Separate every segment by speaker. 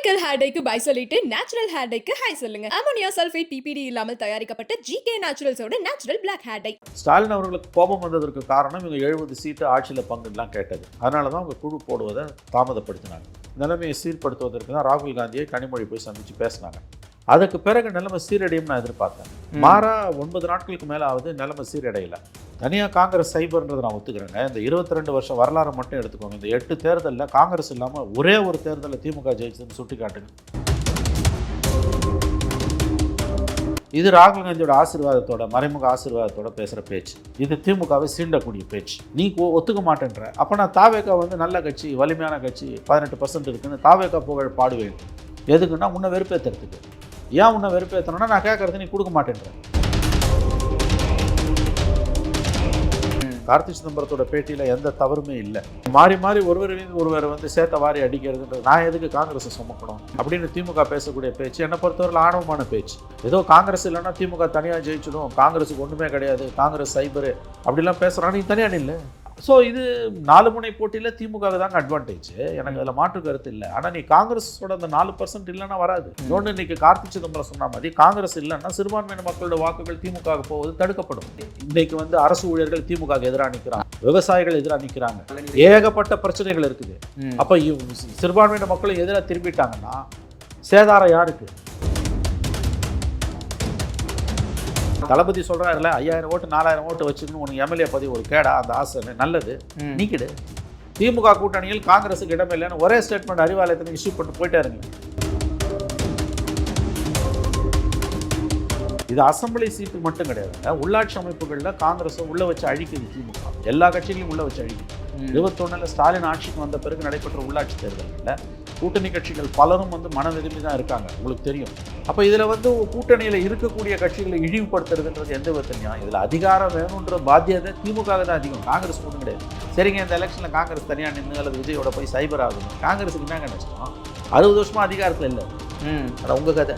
Speaker 1: Chemical hair டைக்கு bye சொல்லிட்டு natural hair டைக்கு ஹை சொல்லுங்க. அமோனியா சல்ஃபேட் பிபிடி இல்லாமல் தயாரிக்கப்பட்ட ஜிகே நேச்சுரல்ஸோட natural black hair dye.
Speaker 2: Stalin அவர்களுக்கு கோபம் வந்ததற்கு காரணம் இவங்க 70 சீட்டு ஆட்சியில் பங்குலாம் கேட்டது. அதனால தான் அவங்க குழு போடுவதை தாமதப்படுத்தினாங்க. நிலைமையை சீர்படுத்துவதற்கு தான் ராகுல் காந்தியை கனிமொழி போய் சந்தித்து பேசினாங்க. அதுக்கு பிறகு நிலைமை சீரடையும் நான் எதிர்பார்த்தேன். மாறா 9 நாட்களுக்கு மேலே ஆகுது, நிலைமை சீரடையல. தனியாக காங்கிரஸ் சைபர்ன்றதை நான் ஒத்துக்கிறேங்க. இந்த 22 வருஷம் வரலாறு மட்டும் எடுத்துக்கோங்க. இந்த 8 தேர்தலில் காங்கிரஸ் இல்லாமல் ஒரே ஒரு தேர்தலில் திமுக ஜெயிச்சதுன்னு சுட்டி காட்டுங்க. இது ராகுல் காந்தியோட ஆசீர்வாதத்தோட, மறைமுக ஆசீர்வாதத்தோட பேசுகிற பேச்சு. இது திமுகவை சீண்டக்கூடிய பேச்சு. நீ ஒத்துக்க மாட்டேன்ற அப்போ நான் தாவேகா நல்ல கட்சி, வலிமையான கட்சி, 18% இருக்குன்னு தாவேகா புகழ் பாடுவேன். எதுக்குன்னா உன்னை வெறுப்பேற்றுறதுக்கு. ஏன் உன்னை வெறுப்பேற்றணும்னா நான் கேட்கறது நீ கொடுக்க மாட்டேன்ற. கார்த்தி சிதம்பரத்தோட பேட்டியில் எந்த தவறுமே இல்லை. மாறி மாறி ஒருவர் சேத்த வாரி அடிக்கிறதுன்றது நான் எதுக்கு காங்கிரஸை சுமக்கணும் அப்படின்னு திமுக பேசக்கூடிய பேச்சு என்னை பொறுத்தவரையில் ஆணவமான பேச்சு. ஏதோ காங்கிரஸ் இல்லைன்னா திமுக தனியாக ஜெயிச்சிடும், காங்கிரஸுக்கு ஒன்றுமே கிடையாது, காங்கிரஸ் சைபரு அப்படிலாம் பேசுகிறான். நீ தனியாக இல்லை. ஸோ இது 4 முனை போட்டியில் திமுக தாங்க அட்வான்டேஜ். எனக்கு அதில் மாற்று கருத்து இல்லை. ஆனால் நீ காங்கிரஸோட அந்த 4% இல்லைன்னா வராது. இன்னொன்று இன்னைக்கு கார்த்தி சிதம்பரம் சொன்ன மாதிரி காங்கிரஸ் இல்லைன்னா சிறுபான்மையின மக்களோட வாக்குகள் திமுக போவது தடுக்கப்படும். இன்னைக்கு அரசு ஊழியர்கள் திமுக எதிராக நிற்கிறாங்க, விவசாயிகள் எதிராக நிற்கிறாங்க, ஏகப்பட்ட பிரச்சனைகள் இருக்குது. அப்போ சிறுபான்மையின மக்களும் எதிராக திரும்பிட்டாங்கன்னா சேதாரம் யாருக்கு? தளபதி சொல்கிறாருல 5000 ஓட்டு 4000 ஓட்டு வச்சுக்கணும், உனக்கு எம்எல்ஏ பதவி ஒரு கேடா, அந்த ஆசை நல்லது நீக்கிடு. திமுக கூட்டணியில் காங்கிரஸுக்கு இடமில்லைன்னு ஒரே ஸ்டேட்மெண்ட் அறிவாலயத்தில் இஷ்யூ பண்ணிட்டு போயிட்டே இருங்க. இது அசம்பிளி சீட்டு மட்டும் கிடையாது, உள்ளாட்சி அமைப்புகளில் காங்கிரஸை உள்ள வச்சு அழிக்குது திமுக. எல்லா கட்சிகளையும் உள்ள வச்சு அழிக்குது. 21 ஸ்டாலின் ஆட்சிக்கு வந்த பிறகு நடைபெற்ற உள்ளாட்சி தேர்தலில் கூட்டணி கட்சிகள் பலரும் மன விரும்பி தான் இருக்காங்க, உங்களுக்கு தெரியும். அப்போ இதில் கூட்டணியில் இருக்கக்கூடிய கட்சிகளை இழிவுபடுத்துறதுன்றது எந்த விதத்துலையும் இதில் அதிகாரம் வேணுன்ற பாத்தியதை திமுக தான் அதிகம், காங்கிரஸ் ஒன்றும் கிடையாது. சரிங்க, இந்த எலெக்ஷனில் காங்கிரஸ் தனியாக நின்று அல்லது விஜயோட போய் சைபர் ஆகணும், காங்கிரஸுக்கு என்னங்க நஷ்டம்? 60 வருஷமாக அதிகாரத்தில் இல்லை. ஆனால் உங்கள் கதை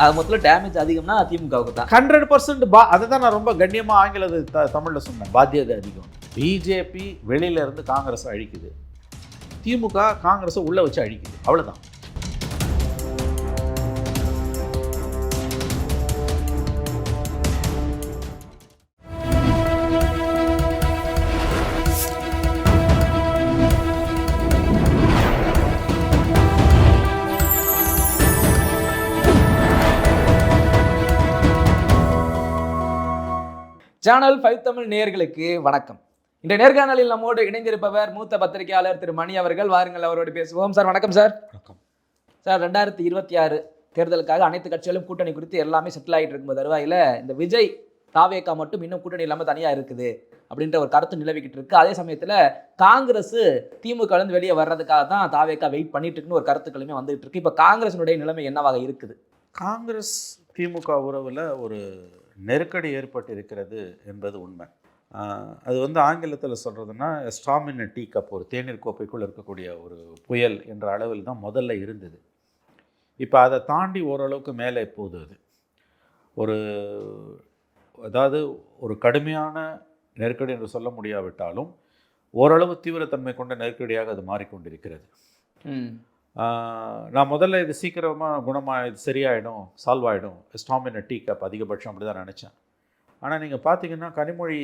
Speaker 3: அது மொத்தத்தில் டேமேஜ் அதிகம்னா திமுகவுக்கு தான்
Speaker 2: 100%. அதை தான் நான் ரொம்ப கண்ணியமாக ஆங்கிலத்தை தமிழில் சொன்னேன். பாத்தியதை அதிகம். பிஜேபி வெளியில இருந்து காங்கிரஸ் அழிக்குது, திமுக காங்கிரஸை உள்ள வச்சு அழிக்குது, அவ்வளவுதான்.
Speaker 3: சேனல் 5 தமிழ் நேயர்களுக்கு வணக்கம். இந்த நேர்காணலில் நம்மோடு இணைந்திருப்பவர் மூத்த பத்திரிகையாளர் திரு மணி அவர்கள். வாருங்கள் அவரோடு பேசுவோம். சார் வணக்கம். சார்
Speaker 2: வணக்கம்
Speaker 3: சார். 2026 தேர்தலுக்காக அனைத்து கட்சிகளும் கூட்டணி குறித்து எல்லாமே செட்டில் ஆகிட்டு இருக்கும்போது தருவாயில் இந்த விஜய் தாவேகா மட்டும் இன்னும் கூட்டணி இல்லாமல் தனியாக இருக்குது அப்படின்ற ஒரு கருத்து நிலவிக்கிட்டு இருக்கு. அதே சமயத்தில் காங்கிரஸ் திமுகலேருந்து வெளியே வர்றதுக்காக தான் தாவேகா வெயிட் பண்ணிட்டு இருக்குன்னு ஒரு கருத்துக்களுமே வந்துகிட்டு இருக்கு. இப்போ காங்கிரஸினுடைய நிலைமை என்னவாக இருக்குது?
Speaker 2: காங்கிரஸ் திமுக உறவில் ஒரு நெருக்கடி ஏற்பட்டு இருக்கிறது என்பது உண்மை. அது ஆங்கிலத்தில் சொல்கிறதுனா ஸ்டார்ம் இன் டீ கப், ஒரு தேநீர் கோப்பைக்குள் இருக்கக்கூடிய ஒரு புயல் என்ற அளவில் தான் முதல்ல இருந்தது. இப்போ அதை தாண்டி ஓரளவுக்கு மேலே போகுது. அது அதாவது ஒரு கடுமையான நெருக்கடி என்று சொல்ல முடியாவிட்டாலும் ஓரளவு தீவிரத்தன்மை கொண்ட நெருக்கடியாக அது மாறிக்கொண்டிருக்கிறது. நான் முதல்ல இது சீக்கிரமாக இது சரியாயிடும், சால்வ் ஆகிடும், ஸ்டார்ம் இன் டீ கப் அதிகபட்சம் அப்படி தான் நினச்சேன். ஆனால் நீங்கள் பார்த்தீங்கன்னா கனிமொழி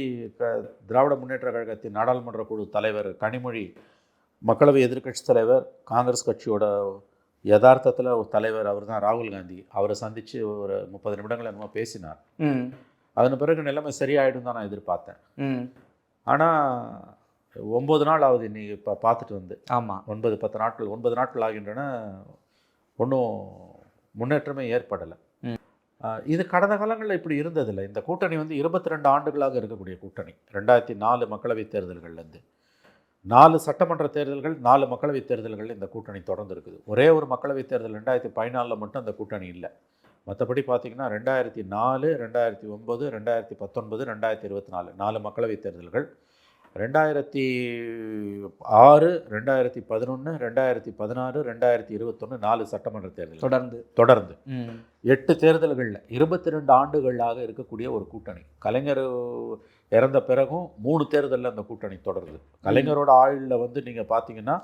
Speaker 2: திராவிட முன்னேற்ற கழகத்தின் நாடாளுமன்ற குழு தலைவர், கனிமொழி மக்களவை எதிர்க்கட்சி தலைவர், காங்கிரஸ் கட்சியோட யதார்த்தத்தில் ஒரு தலைவர் அவர் தான் ராகுல் காந்தி. அவரை சந்தித்து ஒரு 30 நிமிடங்கள் என்னமோ பேசினார். அதன் பிறகு நிலைமை சரியாயிடும் தான் நான் எதிர்பார்த்தேன். ஆனால் 9 நாள் ஆகுது இன்னைக்கு இப்போ பார்த்துட்டு
Speaker 3: ஆமாம்,
Speaker 2: 9-10 நாட்கள் 9 நாட்கள் ஆகின்றன, ஒன்றும் முன்னேற்றமே ஏற்படலை. இது கடந்த காலங்களில் இப்படி இருந்ததில்லை. இந்த கூட்டணி 22 ஆண்டுகளாக இருக்கக்கூடிய கூட்டணி. 2004 மக்களவைத் தேர்தல்கள்லேருந்து 4 சட்டமன்ற தேர்தல்கள், 4 மக்களவைத் தேர்தல்கள் இந்த கூட்டணி தொடர்ந்து இருக்குது. ஒரே ஒரு மக்களவைத் தேர்தல் 2014 மட்டும் அந்த கூட்டணி இல்லை. மற்றபடி பார்த்திங்கன்னா 2004, 2009, 2019, 2024 4 மக்களவைத் தேர்தல்கள், 2006, 2011, 2016, 2021 4 சட்டமன்ற தேர்தல் தொடர்ந்து 8 தேர்தல்களில் 22 ஆண்டுகளாக இருக்கக்கூடிய ஒரு கூட்டணி. கலைஞர் இறந்த பிறகும் 3 தேர்தலில் அந்த கூட்டணி தொடருது. கலைஞரோட ஆயுளில் நீங்கள் பார்த்தீங்கன்னா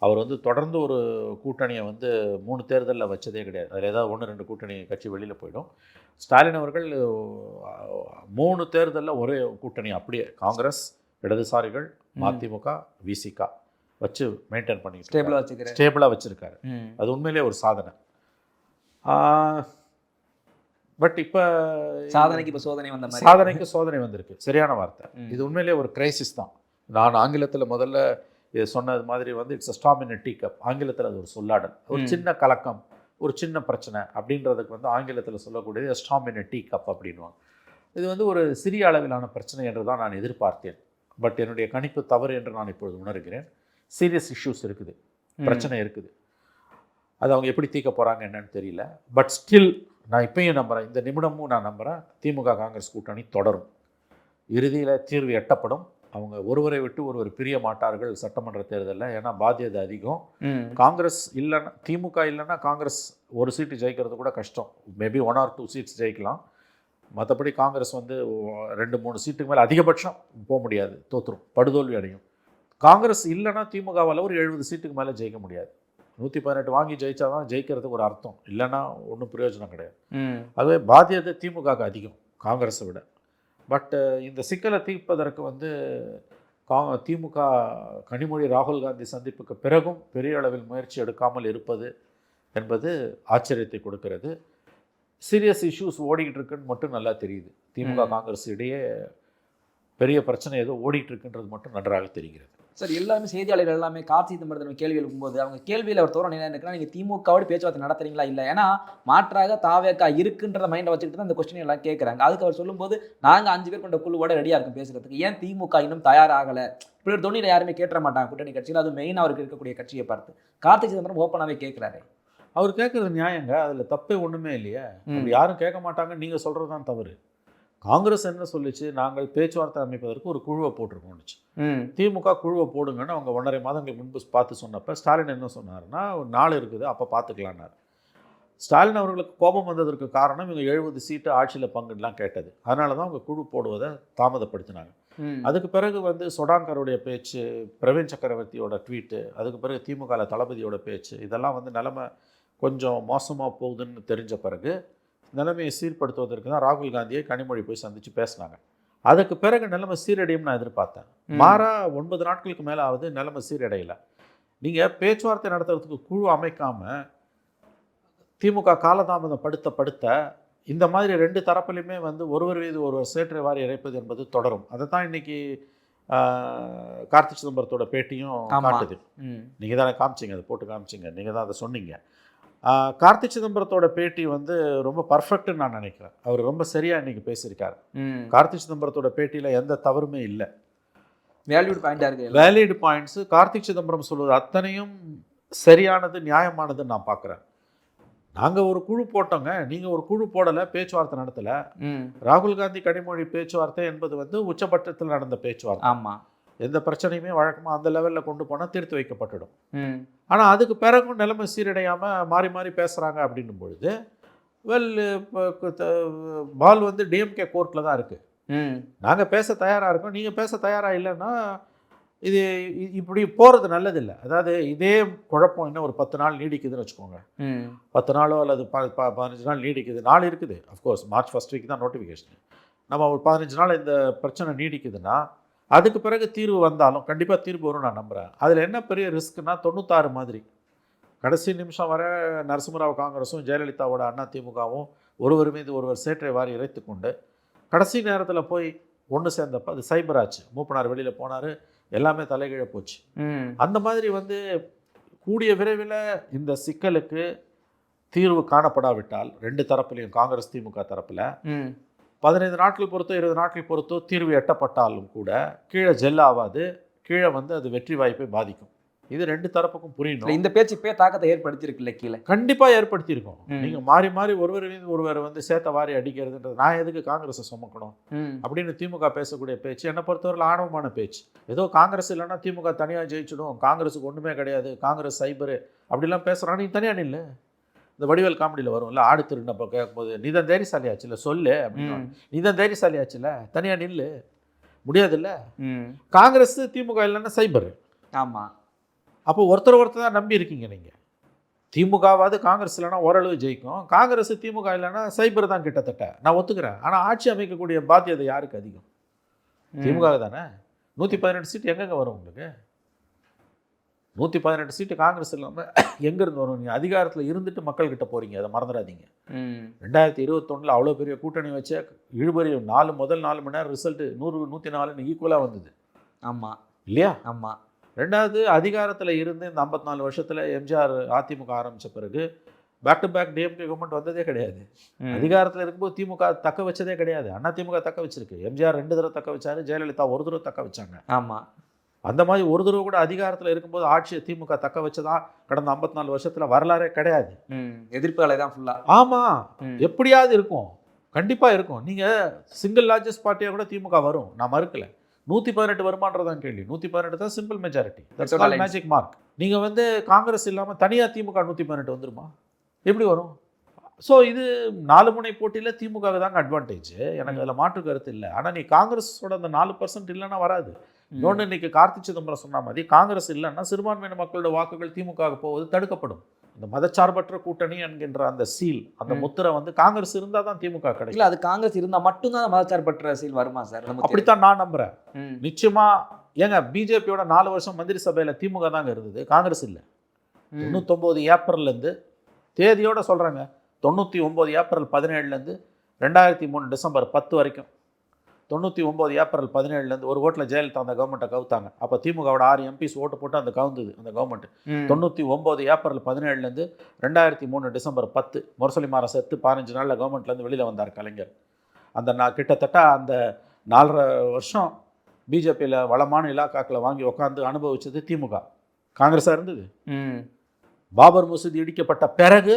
Speaker 2: அவர் வந்து தொடர்ந்து ஒரு கூட்டணியை வந்து 3 தேர்தலில் வச்சதே கிடையாது. அதில் ஏதாவது 1-2 கூட்டணி கட்சி வெளியில் போயிடும். ஸ்டாலின் அவர்கள் 3 தேர்தலில் ஒரே கூட்டணி அப்படியே காங்கிரஸ், இடதுசாரிகள், மதிமுக, விசிக வச்சு மெயின்டைன் பண்ணி ஸ்டேபிளாக வச்சுருக்காரு. அது உண்மையிலே ஒரு சாதனை. பட் இப்போ
Speaker 3: சாதனைக்கு சோதனை வந்த மாதிரி,
Speaker 2: சாதனைக்கு சோதனை வந்திருக்கு, சரியான வார்த்தை. இது உண்மையிலே ஒரு கிரைசிஸ் தான். நான் ஆங்கிலத்தில் முதல்ல இது சொன்னது மாதிரி வந்து it's a storm in a tea cup. ஆங்கிலத்தில் அது ஒரு சொல்லாடல். ஒரு சின்ன கலக்கம், ஒரு சின்ன பிரச்சனை அப்படின்றதுக்கு வந்து ஆங்கிலத்தில் சொல்லக்கூடியது ஸ்டார்ம் இன் எ டீ கப் அப்படின்வாங்க. இது வந்து ஒரு சிறிய அளவிலான பிரச்சனை என்று தான் நான் எதிர்பார்த்தேன். பட் என்னுடைய கணிப்பு தவறு என்று நான் இப்பொழுது உணர்கிறேன். சீரியஸ் இஷ்யூஸ் இருக்குது, பிரச்சனை இருக்குது. அது அவங்க எப்படி தீர்க்க போகிறாங்க என்னன்னு தெரியல. பட் ஸ்டில் நான் இப்பயும் நம்புகிறேன், இந்த நிமிடமும் நான் நம்புகிறேன், திமுக காங்கிரஸ் கூட்டணி தொடரும். இறுதியில் தீர்வு எட்டப்படும். அவங்க ஒருவரை விட்டு ஒருவர் பிரிய மாட்டார்கள் சட்டமன்ற தேர்தலில். ஏன்னா பாத்தியதை அதிகம். காங்கிரஸ் இல்லைன்னா, திமுக இல்லைன்னா காங்கிரஸ் ஒரு சீட்டு ஜெயிக்கிறது கூட கஷ்டம். மேபி 1 or 2 சீட்ஸ் ஜெயிக்கலாம். மற்றபடி காங்கிரஸ் வந்து 2-3 சீட்டுக்கு மேலே அதிகபட்சம் போக முடியாது, தோற்றுரும், படுதோல்வி அடையும். காங்கிரஸ் இல்லைன்னா திமுகவால் ஒரு 70 சீட்டுக்கு மேலே ஜெயிக்க முடியாது. 118 வாங்கி ஜெயிச்சா தான் ஜெயிக்கிறதுக்கு ஒரு அர்த்தம், இல்லைன்னா ஒன்றும் பிரயோஜனம் கிடையாது. அதுவே பாத்தியதை திமுகவுக்கு அதிகம் காங்கிரஸை விட. பட் இந்த சிக்கலை தீர்ப்பதற்கு வந்து திமுக கனிமொழி ராகுல் காந்தி சந்திப்புக்கு பிறகும் பெரிய அளவில் முயற்சி எடுக்காமல் இருப்பது என்பது ஆச்சரியத்தை கொடுக்கிறது. சீரியஸ் இஷ்யூஸ் ஓடிக்கிட்டு இருக்குன்னு மட்டும் நல்லா தெரியுது. திமுக காங்கிரஸ் இடையே பெரிய பிரச்சனை ஏதோ ஓடிட்டு இருக்குன்றது மட்டும் நன்றாக தெரிகிறது.
Speaker 3: சார், எல்லாமே செய்தியாளர்கள் எல்லாமே கார்த்தி சிதம்பரத்தின் கேள்வி எழுப்பும்போது அவங்க கேள்வியில் அவர் தோற என்ன இருக்குன்னா, நீங்கள் திமுகவோடு பேச்சுவார்த்தை நடத்துறீங்களா இல்லை, ஏன்னா மாற்றாக தாவேக்கா இருக்குன்ற மைண்டை வச்சுக்கிட்டு தான் அந்த கொஸ்டின் எல்லாம் கேட்குறாங்க. அதுக்கு அவர் சொல்லும்போது நாங்கள் 5 பேர் கொண்ட குழுவோட ரெடியாக இருக்கும் பேசுறதுக்கு, ஏன் திமுக இன்னும் தயாராகலை இப்படி ஒரு தொழில யாருமே கேட்டுற மாட்டாங்க கூட்டணி கட்சியில், அது மெயினாக அவருக்கு இருக்கக்கூடிய கட்சியை பார்த்து கார்த்தி சிதம்பரம் ஓப்பனாகவே கேட்குறாரு.
Speaker 2: அவர் கேட்குறது நியாயங்க, அதில் தப்பே ஒன்றுமே இல்லையே. அப்படி யாரும் கேட்க மாட்டாங்க, நீங்கள் சொல்கிறது தான் தவறு. காங்கிரஸ் என்ன சொல்லிச்சு, நாங்கள் பேச்சுவார்த்தை அமைப்பதற்கு ஒரு குழுவை போட்டிருக்கோம்னுச்சு. திமுக குழுவை போடுங்கன்னு அவங்க 1.5 மாதங்களுக்கு முன்பு பார்த்து சொன்னப்போ ஸ்டாலின் என்ன சொன்னார்னா, ஒரு நாள் இருக்குது அப்போ பார்த்துக்கலான்னார். ஸ்டாலின் அவர்களுக்கு கோபம் வந்ததற்கு காரணம் இவங்க 70 சீட்டு ஆட்சியில் பங்குலாம் கேட்டது. அதனால தான் அவங்க குழு போடுவதை தாமதப்படுத்தினாங்க. அதுக்கு பிறகு வந்து சொடாங்கருடைய பேச்சு, பிரவீன் சக்கரவர்த்தியோட ட்வீட்டு, அதுக்கு பிறகு திமுக தளபதியோட பேச்சு, இதெல்லாம் வந்து நிலைமை கொஞ்சம் மோசமாக போகுதுன்னு தெரிஞ்ச பிறகு நிலைமையை சீர்படுத்துவதற்கு தான் ராகுல் காந்தியை கனிமொழி போய் சந்தித்து பேசினாங்க. அதுக்கு பிறகு நிலைமை சீரடையும் நான் எதிர்பார்த்தேன். மாறா 9 நாட்களுக்கு மேலே ஆகுது, நிலைமை சீரடையலை. நீங்கள் பேச்சுவார்த்தை நடத்துறதுக்கு குழு அமைக்காமல் திமுக காலதாமதம் படுத்த இந்த மாதிரி 2 தரப்பிலுமே வந்து ஒருவர் மீது ஒருவர் சேற்றை வாரி இறைப்பது என்பது தொடரும். அதை தான் இன்னைக்கு கார்த்தி சிதம்பரத்தோட பேட்டியும் காட்டுது. நீங்கள் தானே காமிச்சிங்க, அதை போட்டு காமிச்சிங்க, நீங்கள் தான் அதை சொன்னீங்க. கார்த்தி சிதம்பரத்தோட பேட்டி வந்து ரொம்ப பர்ஃபெக்ட்னு நான் நினைக்கிறேன். அவர் ரொம்ப சரியாக இன்றைக்கி பேசியிருக்காரு. கார்த்தி சிதம்பரத்தோட பேட்டியில் எந்த தவறுமே இல்லை. வேலிட் பாயிண்ட்ஸு கார்த்தி சிதம்பரம் சொல்வது அத்தனையும் சரியானது, நியாயமானதுன்னு நான் பார்க்குறேன். நாங்கள் ஒரு குழு போட்டோங்க, நீங்கள் ஒரு குழு போடலை, பேச்சுவார்த்தை நடத்தலை. ராகுல் காந்தி கனிமொழி பேச்சுவார்த்தை என்பது வந்து உச்சபட்சத்தில் நடந்த பேச்சுவார்த்தை.
Speaker 3: ஆமாம்,
Speaker 2: எந்த பிரச்சனையுமே வழக்கமாக அந்த லெவலில் கொண்டு போனால் தீர்த்து வைக்கப்பட்டுடும். ஆனால் அதுக்கு பிறகும் நிலைமை சீரடையாமல் மாறி மாறி பேசுகிறாங்க அப்படின்னும் பொழுது பால் வந்து டிஎம்கே கோர்ட்டில் தான் இருக்குது. நாங்கள் பேச தயாராக இருக்கோம், நீங்கள் பேச தயாராக இல்லைன்னா இது இப்படி போகிறது நல்லதில்லை. அதாவது இதே குழப்பம் இன்னும் ஒரு 10 நாள் நீடிக்குதுன்னு வச்சுக்கோங்க. 10 நாளோ அல்லது 15 நாள் நீடிக்குது. நாள் இருக்குது, அஃப்கோர்ஸ் மார்ச் 1st வீக் தான் நோட்டிஃபிகேஷன். நம்ம ஒரு 15 நாள் இந்த பிரச்சனை நீடிக்குதுன்னா அதுக்கு பிறகு தீர்வு வந்தாலும் கண்டிப்பாக தீர்வு வரும் நான் நம்புகிறேன். அதில் என்ன பெரிய ரிஸ்க்குன்னா 96 மாதிரி கடைசி நிமிஷம் வர நரசிம்மராவ் காங்கிரஸும் ஜெயலலிதாவோட அதிமுகவும் ஒருவர் மீது ஒருவர் சேற்றை வாரி இறைத்து கொண்டு கடைசி நேரத்தில் போய் ஒன்று சேர்ந்தப்போ அது சைபர் ஆச்சு. மூப்பனார் வெளியில் போனார், எல்லாமே தலைகீழ போச்சு. அந்த மாதிரி வந்து கூடிய விரைவில் இந்த சிக்கலுக்கு தீர்வு காணப்படாவிட்டால் 2 தரப்புலையும் காங்கிரஸ் திமுக தரப்பில் 15 நாட்கள் பொறுத்தோ 20 நாட்கள் பொறுத்தோ தீர்வு எட்டப்பட்டாலும் கூட கீழே ஜெல் ஆகாது, கீழே வந்து அது வெற்றி வாய்ப்பை பாதிக்கும். இது 2 தரப்புக்கும் புரியணும்.
Speaker 3: இந்த பேச்சு இப்பயே தாக்கத்தை ஏற்படுத்தியிருக்குல்ல, கீழே
Speaker 2: கண்டிப்பாக ஏற்படுத்தியிருக்கோம். நீங்கள் மாறி மாறி ஒருவர் மீது ஒருவர் வந்து சேத்த வாரி அடிக்கிறதுன்றது, நான் எதுக்கு காங்கிரஸை சுமக்கணும் அப்படின்னு திமுக பேசக்கூடிய பேச்சு என்னை பொறுத்தவரையில் ஆணவமான பேச்சு. ஏதோ காங்கிரஸ் இல்லைன்னா திமுக தனியாக ஜெயிச்சிடும், காங்கிரஸுக்கு ஒன்றுமே கிடையாது, காங்கிரஸ் சைபரு அப்படிலாம் பேசுகிறான். நீ தனியாக நில்லு. இந்த வடிவேல் காமெடியில் வரும்ல, ஆடு திருநப்போ கேட்கும்போது நீ தான் தைரியசாலியாச்சு இல்லை சொல்லு அப்படின்னு, நீ தான் தைரியசாலியாச்சு இல்லை, தனியாக நில்லு, முடியாதுல்ல. காங்கிரஸ் திமுக இல்லைன்னா சைபர்.
Speaker 3: ஆமாம்,
Speaker 2: அப்போ ஒருத்தர் தான் நம்பி இருக்கீங்க நீங்கள். திமுகவாவது காங்கிரஸ் இல்லைன்னா ஓரளவு ஜெயிக்கும், காங்கிரஸ் திமுக இல்லைன்னா சைபர் தான் கிட்டத்தட்ட, நான் ஒத்துக்கிறேன். ஆனால் ஆட்சி அமைக்கக்கூடிய பாத்தியதை யாருக்கு அதிகம்? திமுக தானே. 118 சீட்டு எங்கெங்க வரும் உங்களுக்கு? 118 சீட்டு காங்கிரஸ் இல்லாமல் எங்கேருந்து வரும்? நீங்கள் அதிகாரத்தில் இருந்துட்டு மக்கள்கிட்ட போகிறீங்க, அதை மறந்துடாதீங்க. 2021 அவ்வளோ பெரிய கூட்டணி வச்ச இழுபறி முதல் 4 மணி நேரம் ரிசல்ட்டு 100 104 ஈக்குவலாக வந்தது.
Speaker 3: ஆமாம்
Speaker 2: இல்லையா?
Speaker 3: ஆமாம்.
Speaker 2: ரெண்டாவது, அதிகாரத்தில் இருந்து இந்த 54 வருஷத்தில் எம்ஜிஆர் அதிமுக ஆரம்பித்த பிறகு back to back DMK government வந்ததே கிடையாது. அதிகாரத்தில் இருக்கும்போது திமுக தக்க வச்சதே கிடையாது. அண்ணா திமுக தக்க வச்சிருக்கு. எம்ஜிஆர் 2 தடவை தக்க வச்சாரு, ஜெயலலிதா 1 தடவை தக்க வச்சாங்க.
Speaker 3: ஆமாம்.
Speaker 2: அந்த மாதிரி ஒரு தடவை கூட அதிகாரத்தில் இருக்கும்போது ஆட்சியை திமுக தக்க வச்சதா கடந்த 54 வருஷத்தில் வரலாறே கிடையாது.
Speaker 3: எதிர்ப்பு அலை தான் ஃபுல்லாக.
Speaker 2: ஆமாம், எப்படியாவது இருக்கும், கண்டிப்பாக இருக்கும். நீங்கள் சிங்கிள் லார்ஜஸ்ட் பார்ட்டியாக கூட திமுக வரும், நான் மறுக்கலை. 118 வருமானதான் கேள்வி. 118 தான் சிம்பிள் மெஜாரிட்டி, மேஜிக் மார்க். நீங்கள் வந்து காங்கிரஸ் இல்லாமல் தனியாக திமுக 118 வந்துருமா? எப்படி வரும்? ஸோ இது 4 முனை போட்டியில் திமுக தாங்க அட்வான்டேஜ், எனக்கு அதில் மாற்று கருத்து இல்லை. ஆனால் நீ காங்கிரஸோட அந்த 4% இல்லைன்னா வராது. இன்னொன்று, இன்னைக்கு கார்த்தி சிதம்பரம் சொன்ன மாதிரி காங்கிரஸ் இல்லைன்னா சிறுபான்மையின மக்களோட வாக்குகள் திமுக போவது தடுக்கப்படும். இந்த மதச்சார்பற்ற கூட்டணி என்கின்ற அந்த சீல், அந்த முத்திரை வந்து காங்கிரஸ் இருந்தால் தான் திமுக கிடைக்கும்.
Speaker 3: அது காங்கிரஸ் இருந்தால் மட்டும்தான் மதச்சார்பற்ற சீல் வருமா சார்?
Speaker 2: அப்படித்தான் நான் நம்புறேன். நிச்சயமா. ஏங்க, பிஜேபியோட 4 வருஷம் மந்திரி சபையில் திமுக தாங்க இருந்தது, காங்கிரஸ் இல்லை. 99 ஏப்ரல்லேருந்து தேதியோட சொல்கிறாங்க, 99 ஏப்ரல் 17லேருந்து 2003 டிசம்பர் 10 வரைக்கும், 99 ஏப்ரல் 17லேருந்து ஒரு ஓட்டில் ஜெயலலிதா அந்த கவர்மெண்ட்டை கவுத்தாங்க. அப்போ திமுகவோட 6 எம்பிஸ் ஓட்டு போட்டு அந்த கவுந்தது அந்த கவர்மெண்ட். 99 ஏப்ரல் 17லேருந்து 2003 டிசம்பர் 10 முரசொலி மாறன் செத்து 15 நாளில் கவர்மெண்ட்லேருந்து வெளியில் வந்தார் கலைஞர். அந்த கிட்டத்தட்ட அந்த 4.5 வருஷம் பிஜேபியில் வளமான இலாக்காக்களை வாங்கி உட்காந்து அனுபவிச்சது திமுக. காங்கிரஸாக இருந்தது. பாபர் மசூதி இடிக்கப்பட்ட பிறகு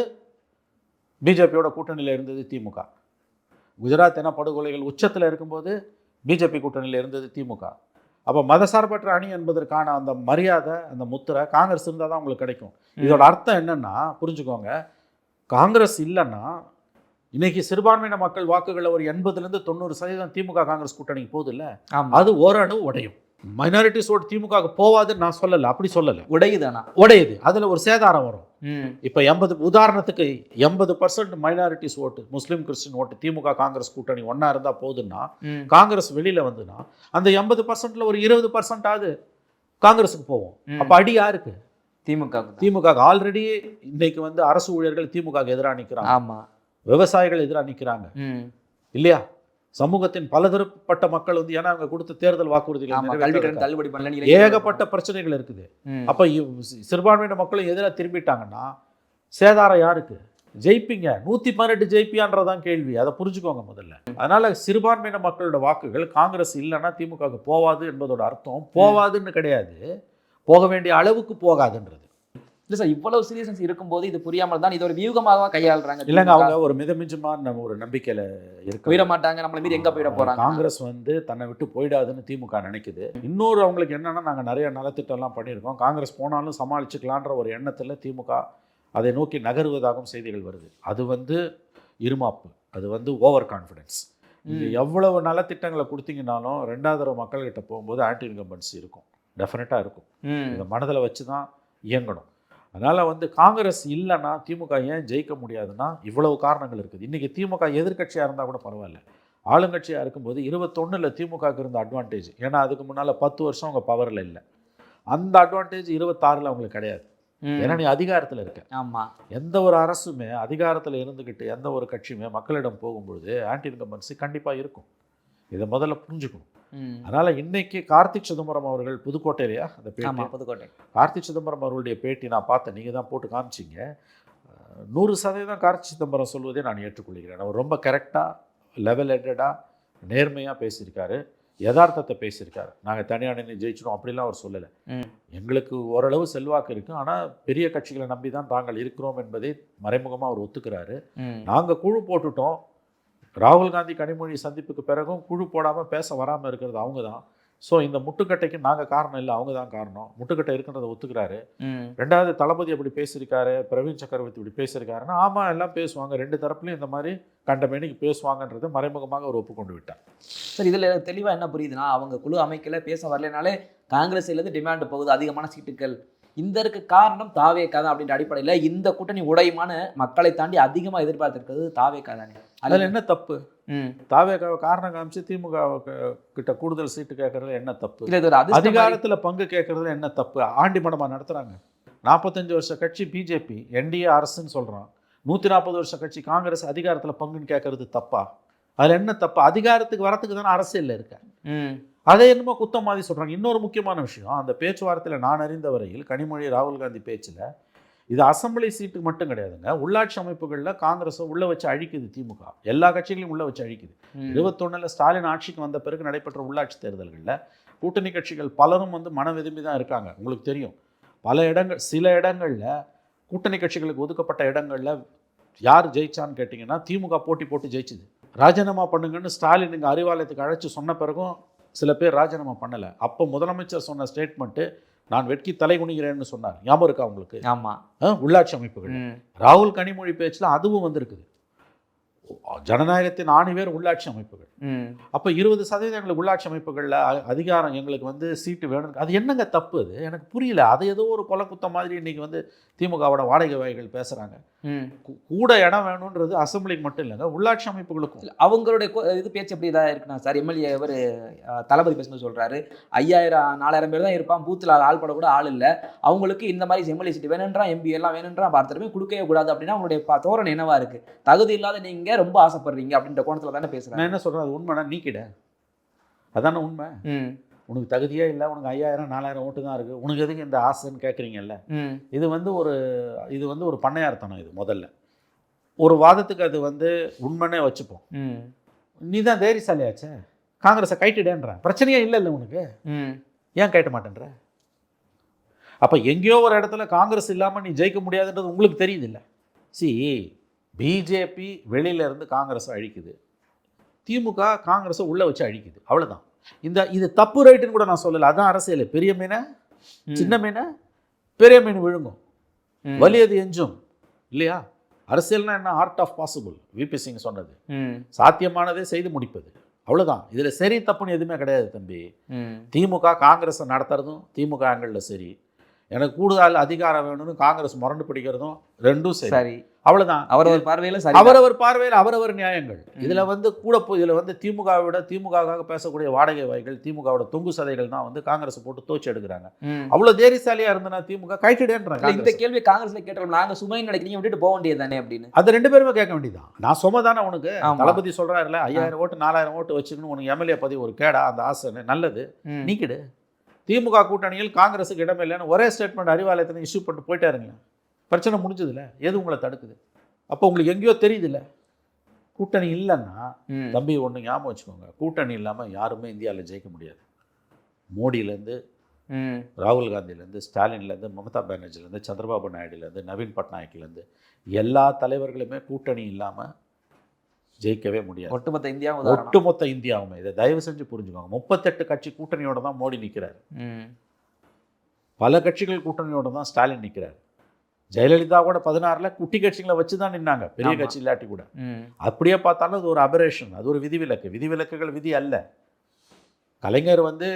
Speaker 2: பிஜேபியோட கூட்டணியில் இருந்தது திமுக. குஜராத் இனப்படுகொலைகள் உச்சத்தில் இருக்கும்போது பிஜேபி கூட்டணியில் இருந்தது திமுக. அப்போ மதசார்பற்ற அணி என்பதற்கான அந்த மரியாதை, அந்த முத்திரை காங்கிரஸ் இருந்தால் தான் உங்களுக்கு கிடைக்கும். இதோட அர்த்தம் என்னன்னா புரிஞ்சுக்கோங்க, காங்கிரஸ் இல்லைன்னா இன்னைக்கு சிறுபான்மையின மக்கள் வாக்குகளை ஒரு 80% 90% திமுக காங்கிரஸ் கூட்டணிக்கு போகுது இல்லை, அது ஓரளவு உடையும். மைனாரிட்டிஸ் ஓட்டு திமுக போவாதுன்னு நான் சொல்லலை, அப்படி சொல்லலை,
Speaker 3: உடையுதானா?
Speaker 2: உடையுது. அதில் ஒரு சேதாரம் வரும். இப்போ 80, உதாரணத்துக்கு 80% மைனாரிட்டிஸ் ஓட்டு, முஸ்லீம் கிறிஸ்டின் ஓட்டு திமுக காங்கிரஸ் கூட்டணி ஒன்றா இருந்தால் போகுதுன்னா, காங்கிரஸ் வெளியில் வந்துன்னா அந்த 80%ல் ஒரு 20% ஆகுது காங்கிரஸுக்கு போவோம். அப்போ அடி யாருக்கு? திமுக. ஆல்ரெடி இன்னைக்கு வந்து அரசு ஊழியர்கள் திமுக எதிராக நிற்கிறாங்க. ஆமாம், விவசாயிகள் எதிராக நிற்கிறாங்க இல்லையா? சமூகத்தின் பலதரப்பட்ட மக்கள் வந்து, ஏன்னா அவங்க கொடுத்த தேர்தல் வாக்குறுதிகள் ஏகப்பட்ட பிரச்சனைகள் இருக்குது. அப்ப சிறுபான்மையின மக்களும் எதிராக திரும்பிட்டாங்கன்னா சேதாரம் யாருக்கு? ஜெயிப்பீங்க. 118 ஜெயிப்பியான்றதான் கேள்வி, அதை புரிஞ்சுக்கோங்க முதல்ல. அதனால சிறுபான்மையின மக்களோட வாக்குகள் காங்கிரஸ் இல்லைன்னா திமுக போவாது என்பதோட அர்த்தம் போவாதுன்னு கிடையாது, போக வேண்டிய அளவுக்கு போகாதுன்றது.
Speaker 3: இல்லை சார், இவ்வளவு சீரியஸ்னஸ் இருக்கும்போது இது புரியாமல் தான் இது ஒரு வியூகமாக கையாளுறாங்க.
Speaker 2: இல்லைங்க, அவங்க ஒரு மிதமிஞ்சமான ஒரு நம்பிக்கையில் இருக்க
Speaker 3: போயிட மாட்டாங்க, நம்மள மீது எங்கே போயிட போகிறாங்க.
Speaker 2: காங்கிரஸ் வந்து தன்னை விட்டு போயிடாதுன்னு திமுக நினைக்குது. இன்னொரு அவங்களுக்கு என்னன்னா, நாங்கள் நிறைய நலத்திட்டம்லாம் பண்ணியிருக்கோம், காங்கிரஸ் போனாலும் சமாளிச்சுக்கலான்ற ஒரு எண்ணத்தில் திமுக அதை நோக்கி நகருவதாகவும் செய்திகள் வருது. அது வந்து இருமாப்பு, அது வந்து ஓவர் கான்ஃபிடென்ஸ். நீங்கள் எவ்வளவு நலத்திட்டங்களை கொடுத்தீங்கன்னாலும் 2வது தடவை மக்கள்கிட்ட போகும்போது ஆன்டி இன்கம்பன்சி இருக்கும், டெஃபினட்டாக இருக்கும். இதை மனதில் வச்சு தான் இயங்கணும். அதனால் வந்து காங்கிரஸ் இல்லைன்னா திமுக ஏன் ஜெயிக்க முடியாதுன்னா இவ்வளவு காரணங்கள் இருக்குது. இன்றைக்கி திமுக எதிர்கட்சியாக இருந்தால் கூட பரவாயில்ல, ஆளுங்கட்சியாக இருக்கும்போது 21ல் திமுகவுக்கு இருந்த அட்வான்டேஜ், ஏன்னா அதுக்கு முன்னால் 10 வருஷம் அவங்க பவரில் இல்லை, அந்த அட்வான்டேஜ் 26ல் அவங்களுக்கு கிடையாது. ஏன்னா நீ அதிகாரத்தில் இருக்க.
Speaker 3: ஆமாம்,
Speaker 2: எந்த ஒரு அரசுமே அதிகாரத்தில் இருந்துக்கிட்டு எந்த ஒரு கட்சியுமே மக்களிடம் போகும்பொழுது ஆன்டி இன்கம்பன்சி கண்டிப்பாக இருக்கும். இதை முதல்ல புரிஞ்சுக்கணும். அதனால் இன்னைக்கு கார்த்தி சிதம்பரம் அவர்கள் புதுக்கோட்டையிலையா அந்த பேட்டி,
Speaker 3: புதுக்கோட்டை கார்த்தி
Speaker 2: சிதம்பரம் அவர்களுடைய பேட்டி நான் பார்த்தேன், நீங்கள் தான் போட்டு காமிச்சிங்க. 100% கார்த்தி சிதம்பரம் சொல்வதே நான் ஏற்றுக்கொள்கிறேன். அவர் ரொம்ப கரெக்டாக, லெவல் ஹெட்டடாக, நேர்மையாக பேசியிருக்காரு, யதார்த்தத்தை பேசியிருக்காரு. நாங்கள் தனியாக நின்று ஜெயிச்சிடும் அப்படிலாம் அவர் சொல்லலை. எங்களுக்கு ஓரளவு செல்வாக்கு இருக்குது, ஆனால் பெரிய கட்சிகளை நம்பி தான் நாங்கள் இருக்கிறோம் என்பதை மறைமுகமாக அவர் ஒத்துக்கிறாரு. நாங்கள் குழு போட்டுட்டோம், ராகுல் காந்தி கனிமொழி சந்திப்புக்கு பிறகும் குழு போடாமல் பேச வராமல் இருக்கிறது அவங்க தான். ஸோ இந்த முட்டுக்கட்டைக்கு நாங்கள் காரணம் இல்லை, அவங்க தான் காரணம். முட்டுக்கட்டை இருக்குன்றதை ஒத்துக்கிறாரு. 2வது, தளபதி அப்படி பேசியிருக்காரு, பிரவீன் சக்கரவர்த்தி இப்படி பேசியிருக்காருன்னா ஆமாம் எல்லாம் பேசுவாங்க, 2 தரப்புலையும் இந்த மாதிரி கண்டமேனிக்கு பேசுவாங்கன்றதை மறைமுகமாக அவர் ஒப்புக்கொண்டு விட்டார்.
Speaker 3: சார், இதில் தெளிவாக என்ன புரியுதுன்னா, அவங்க குழு அமைக்கல, பேச வரலைனாலே காங்கிரஸ் டிமாண்ட் போகுது, அதிகமான சீட்டுகள் இந்த இருக்க காரணம் தாவேகா தான் அப்படின்ற அடிப்படையில் இந்த கூட்டணி உடையுமான மக்களை தாண்டி அதிகமாக எதிர்பார்த்திருக்கிறது தாவேகா தானே.
Speaker 2: அதில் என்ன தப்பு?
Speaker 3: ம்
Speaker 2: தாவேகாவை காரணம் காமிச்சு திமுக கிட்ட கூடுதல் சீட்டு கேட்கறதுல என்ன தப்பு?
Speaker 3: இல்லை, இது ஒரு
Speaker 2: அதிகாரத்தில் பங்கு கேட்கறதுல என்ன தப்பு? ஆண்டி மடமா நடத்துறாங்க. 45 வருஷ கட்சி பிஜேபி என்டிஏ அரசுன்னு சொல்றான். 140 வருஷ கட்சி காங்கிரஸ் அதிகாரத்தில் பங்குன்னு கேட்கறது தப்பா? அதில் என்ன தப்பு? அதிகாரத்துக்கு வரத்துக்கு தானே அரசியலில் இருக்க. அதை என்னமோ குத்தம் மாதிரி சொல்கிறாங்க. இன்னொரு முக்கியமான விஷயம், அந்த பேச்சுவார்த்தையில் நான் அறிந்த வரையில் கனிமொழி ராகுல் காந்தி பேச்சில் இது அசம்பிளி சீட்டுக்கு மட்டும் கிடையாதுங்க. உள்ளாட்சி அமைப்புகளில் காங்கிரஸை உள்ளே வச்சு அழிக்குது திமுக. எல்லா கட்சிகளையும் உள்ளே வச்சு அழிக்குது. 21 ஸ்டாலின் ஆட்சிக்கு வந்த பிறகு நடைபெற்ற உள்ளாட்சி தேர்தல்களில் கூட்டணி கட்சிகள் பலரும் வந்து மன விரும்பி தான் இருக்காங்க. உங்களுக்கு தெரியும், பல இடங்கள், சில இடங்களில் கூட்டணி கட்சிகளுக்கு ஒதுக்கப்பட்ட இடங்களில் யார் ஜெயிச்சான்னு கேட்டிங்கன்னா திமுக போட்டி போட்டு ஜெயிச்சுது. ராஜினாமா பண்ணுங்கன்னு ஸ்டாலின் இங்கே அறிவாலயத்துக்கு அழைச்சி சொன்ன பிறகும் சில பேர் ராஜினாமா பண்ணலை. அப்போ முதலமைச்சர் சொன்ன ஸ்டேட்மெண்ட்டு நான் வெட்கி தலை குனிகிறேன்னு சொன்னார். ஞாபகம் இருக்கா உங்களுக்கு?
Speaker 3: ஆமாம்.
Speaker 2: உள்ளாட்சி அமைப்புகள் ராகுல் கனிமொழி பேச்சில் அதுவும் வந்திருக்குது. ஜனநாயகத்தின் ஆணிவேர் உள்ளாட்சி அமைப்புகள். அப்போ 20% எங்களுக்கு உள்ளாட்சி அமைப்புகளில் அதிகாரம் எங்களுக்கு வந்து சீட்டு வேணும். அது என்னங்க தப்பு? அது எனக்கு புரியல. அது ஏதோ ஒரு கொலை குத்தம் மாதிரி இன்னைக்கு வந்து திமுகவோட வாடகை வாய்கள் பேசுகிறாங்க. கூட இடம் வேணுன்றது அசம்பிளிக்கு மட்டும் இல்லைங்க, உள்ளாட்சி அமைப்புகளுக்கும்.
Speaker 3: அவங்களுடைய இது பேச்சு எப்படி இதாக இருக்குன்னா சார், எம்எல்ஏ அவர் தளபதி பேசும்போது சொல்கிறாரு 5000-4000 பேர் தான் இருப்பான், பூத்தில் ஆள் பட கூட ஆள் இல்லை, அவங்களுக்கு இந்த மாதிரி எம்எல்ஏ சீட்டு வேணுன்றா, எம்பி எல்லாம் வேணுன்றா, பார்த்தருமே கொடுக்கவே கூடாது அப்படின்னா அவங்களுடைய தோரணை என்னவா இருக்குது? தகுதி இல்லாத நீங்கள் ரொம்ப ஆசைப்படுறீங்க அப்படின்ற கோணத்தில் தானே பேசுகிறேன்.
Speaker 2: நான் என்ன சொல்கிறேன், அது உண்மைனா நீக்கிட. அதானே உண்மை. உனக்கு தகுதியே இல்லை, உனக்கு 5000-4000 ஓட்டு தான் இருக்குது, உனக்கு எதுக்கு இந்த ஆசைன்னு கேட்குறீங்கல்ல. இது வந்து ஒரு பண்ணையார்த்தனம். இது முதல்ல ஒரு வாதத்துக்கு அது வந்து உண்மைன்னே வச்சுப்போம். நீ தான் தைரியசாலியாச்சே, காங்கிரஸை கைட்டிடேன்ற பிரச்சனையே இல்லை உனக்கு, ஏன் கைட்ட மாட்டேன்ற? அப்போ எங்கேயோ ஒரு இடத்துல காங்கிரஸ் இல்லாமல் நீ ஜெயிக்க முடியாதுன்றது உங்களுக்கு தெரியுது இல்லை? பிஜேபி வெளியிலேருந்து காங்கிரஸை அழிக்குது, திமுக காங்கிரஸை உள்ளே வச்சு அழிக்குது, அவ்வளோதான். இது தப்பு ரைட்டுன்னு கூட நான் சொல்லலை. அதுதான் அரசியல். பெரிய மீனை சின்ன மீனை பெரிய மீன் விழுங்கும், வலியது எஞ்சும் இல்லையா? அரசியல்னா என்ன? Art of possible. VP Singh சொன்னது, சாத்தியமானதே செய்து முடிப்பது, அவ்வளோதான். இதில் சரி தப்புன்னு எதுவுமே கிடையாது தம்பி. திமுக காங்கிரஸை நடத்துறதும் திமுக ஆங்கிளில் சரி, எனக்கு கூடுதல் அதிகாரம் வேணும்னு காங்கிரஸ் முரண்டு பிடிக்கிறதும் ரெண்டும் சரி, அவ்வளவுதான். அவரவர் பார்வையில் அவரவர் நியாயங்கள். இதுல வந்து இதுல வந்து திமுகவாக பேசக்கூடிய வாடகை வாய்கள், திமுகவோட தொங்கு சதைகள் தான் வந்து காங்கிரஸ் போட்டு தோச்சு எடுக்கிறாங்க. அவ்வளவு தைரியசாலியா இருந்தனா திமுக கைட்டிடேன்றாங்க. இந்த கேள்வி காங்கிரஸ்ல கேட்டோம், நாங்க சுமைன்னு நினைக்கிறீங்க, விட்டுட்டு போக வேண்டியது தானே அப்படின்னு. அது ரெண்டு பேருமே கேட்க வேண்டியதான். நான் சுமை தானே உனக்கு? தளபதி சொல்றாருல 5000 ஓட்டு 4000 ஓட்டு வச்சுக்கணும், உனக்கு எம்எல்ஏ பதவி ஒரு கேடா? அந்த ஆசை நல்லது, நீக்கிடு. திமுக கூட்டணியில் காங்கிரஸுக்கு இடமே இல்லைன்னு ஒரே ஸ்டேட்மெண்ட் அறிவாலயத்தில் இஷ்யூ பண்ணிட்டு போயிட்டாருங்க. பிரச்சனை முடிஞ்சதில்ல. எது உங்களை தடுக்குது? அப்போ உங்களுக்கு எங்கேயோ தெரியுதுல்ல, கூட்டணி இல்லைன்னா தம்பி ஒன்று ஞாபகம் வச்சுக்கோங்க, கூட்டணி இல்லாமல் யாருமே இந்தியாவில் ஜெயிக்க முடியாது. மோடியிலேருந்து ராகுல் காந்திலேருந்து, ஸ்டாலின்லேருந்து, மமதா பானர்ஜிலேருந்து, சந்திரபாபு நாயுடுலேருந்து, நவீன் பட்நாயக்லேருந்து எல்லா தலைவர்களுமே கூட்டணி இல்லாமல் ஜெயிக்கவே முடியாது. ஒட்டுமொத்த இந்தியாவுமே இதை தயவு செஞ்சு புரிஞ்சுக்கோங்க. 38 கட்சி கூட்டணியோட தான் மோடி நிற்கிறார். பல கட்சிகள் கூட்டணியோட தான் ஸ்டாலின் நிற்கிறார். ஜெயலலிதா கூட 16ல் குட்டி கட்சிகளை வச்சு தான் நின்னாங்க, பெரிய கட்சி இல்லாட்டி கூட. அப்படியே பார்த்தாலும் அது ஒரு அபரேஷன், அது ஒரு விதிவிலக்குகள் விதி அல்ல. கலைஞர் வந்து